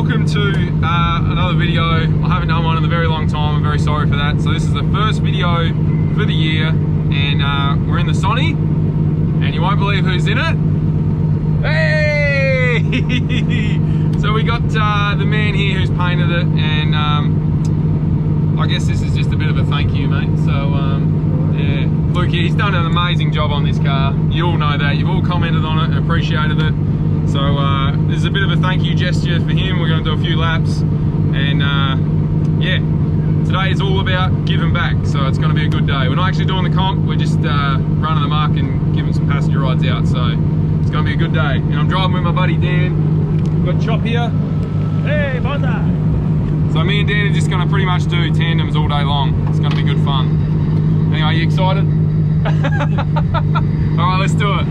welcome to another video. I haven't done one in a very long time, I'm very sorry for that. So this is the first video for the year, and we're in the Sonny, and you won't believe who's in it. Hey! So we got the man here who's painted it, and I guess this is just a bit of a thank you, mate. So yeah, Luke here, he's done an amazing job on this car. You all know that, you've all commented on it and appreciated it. So this is a bit of a thank you gesture for him. We're going to do a few laps, and yeah, today is all about giving back, so it's going to be a good day. We're not actually doing the comp, we're just running the muck and giving some passenger rides out, so it's going to be a good day. And I'm driving with my buddy Dan. We've got Chop here. Hey, Bonda! So me and Dan are just going to pretty much do tandems all day long. It's going to be good fun. Anyway, are you excited? Alright, let's do it.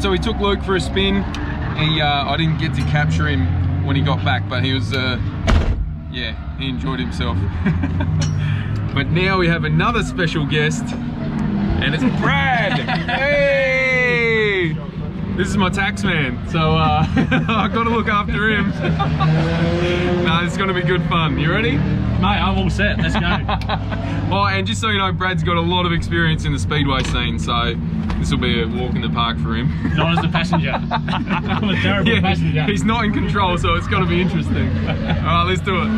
So we took Luke for a spin. I didn't get to capture him when he got back, but he was, yeah, he enjoyed himself. But now we have another special guest, and it's Brad. Hey! This is my tax man, so I've got to look after him. Nah, it's going to be good fun. You ready? Mate, I'm all set. Let's go. Oh, and just so you know, Brad's got a lot of experience in the speedway scene, so this will be a walk in the park for him. Not as a passenger. I'm a terrible passenger. He's not in control, so it's got to be interesting. All right, let's do it.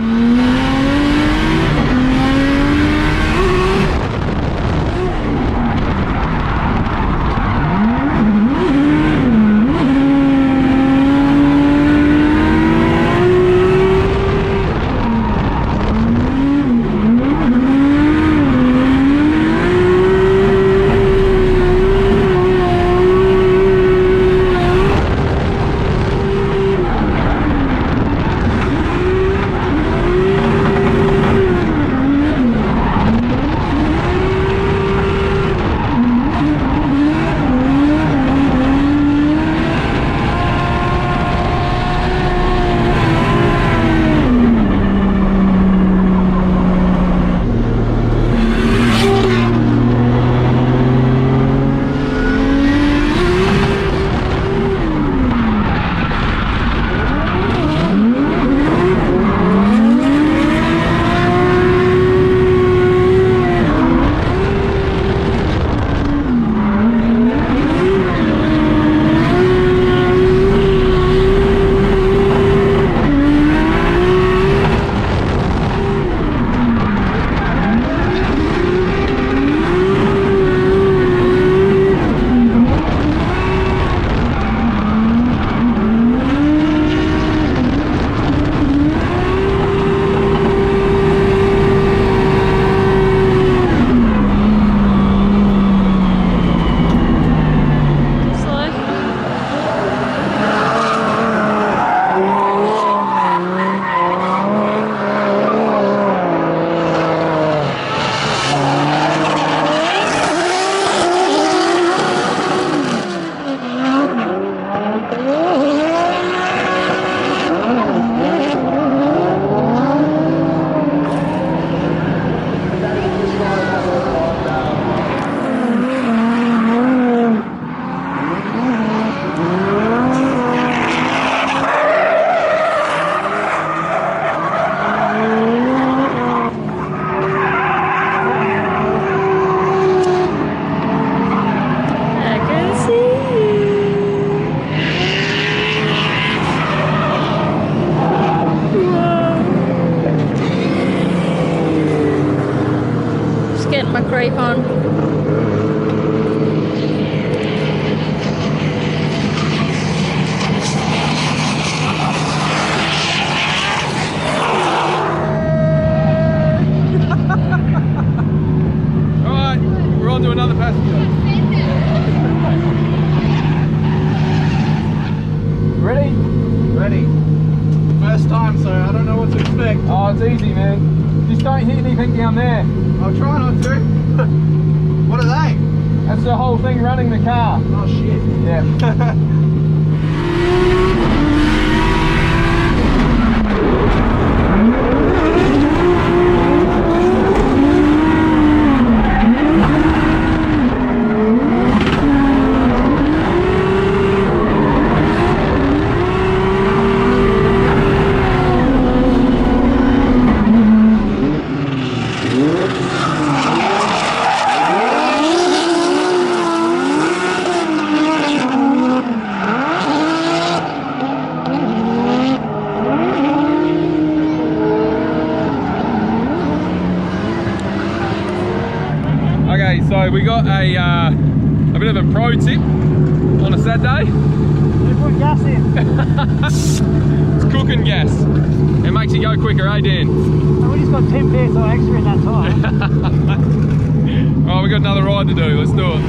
reef on. Alright, we're on to another passenger. Ready? Ready. First time, so I don't know what to expect. Oh, it's easy, man. Just don't hit anything down there. I'll try not to. What are they? That's the whole thing running the car. Oh shit. Yeah. Okay, so we got a bit of a pro tip on a Saturday. You put gas in. It's cooking gas. It makes you go quicker, eh, Dan? And we just got 10 pairs of extra in that time. Oh, we got another ride to do. Let's do it.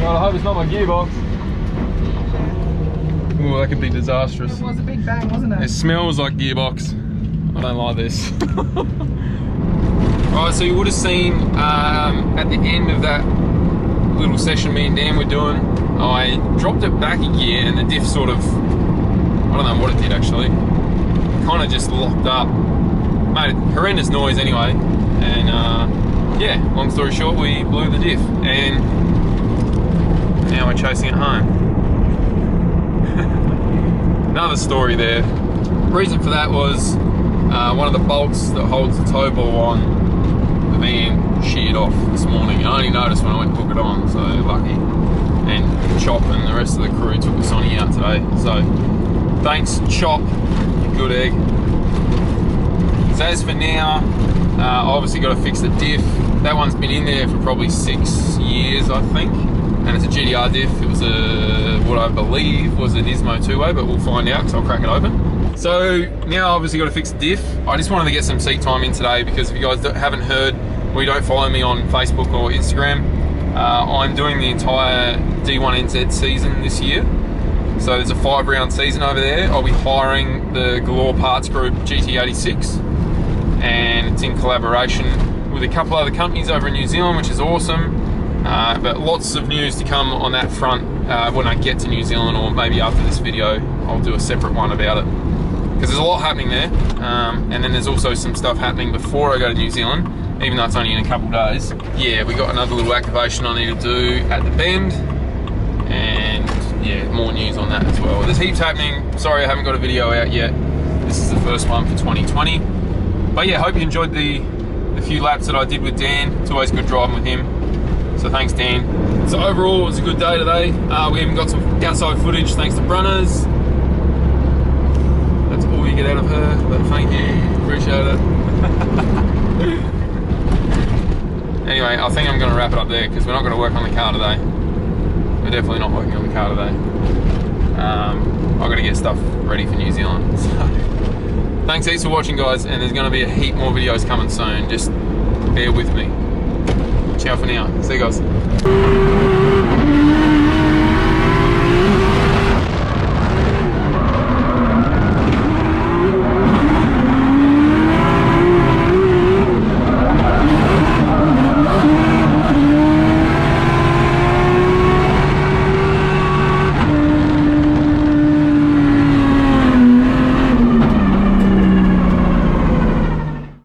Well, I hope it's not my gearbox. Oh, that could be disastrous. It was a big bang, wasn't it? It smells like gearbox. I don't like this. Alright, so you would have seen at the end of that little session me and Dan were doing, I dropped it back a gear and the diff sort of, I don't know what it did actually, kind of just locked up. Made a horrendous noise anyway, and yeah, long story short, we blew the diff and now we're chasing it home. Another story there. Reason for that was one of the bolts that holds the tow ball on the van sheared off this morning. I only noticed when I went to hook it on, so lucky. And Chop and the rest of the crew took the Sonny out today. So thanks, Chop, you good egg. So as for now, I obviously got to fix the diff. That one's been in there for probably 6 years, I think. And it's a GDR diff. It was a, what I believe was an Ismo two-way, but we'll find out because I'll crack it open. So now obviously got to fix the diff. I just wanted to get some seat time in today because if you guys haven't heard, or you don't follow me on Facebook or Instagram, I'm doing the entire D1NZ season this year. So there's a 5-round season over there. I'll be hiring the Galore Parts Group GT86, and it's in collaboration with a couple other companies over in New Zealand, which is awesome. But lots of news to come on that front when I get to New Zealand, or maybe after this video I'll do a separate one about it, because there's a lot happening there. And then there's also some stuff happening before I go to New Zealand, even though it's only in a couple days. Yeah, we got another little activation I need to do at the bend, and yeah, more news on that as well. There's heaps happening. Sorry I haven't got a video out yet. This is the first one for 2020. But yeah, hope you enjoyed the few laps that I did with Dan. It's always good driving with him. So thanks, Dan. So overall, it was a good day today. We even got some Gasso footage thanks to Brunners. That's all you get out of her, but thank you. Appreciate it. Anyway, I think I'm going to wrap it up there because we're not going to work on the car today. We're definitely not working on the car today. I've got to get stuff ready for New Zealand. So, thanks heaps for watching, guys, and there's going to be a heap more videos coming soon. Just bear with me. Ciao for now. See you guys.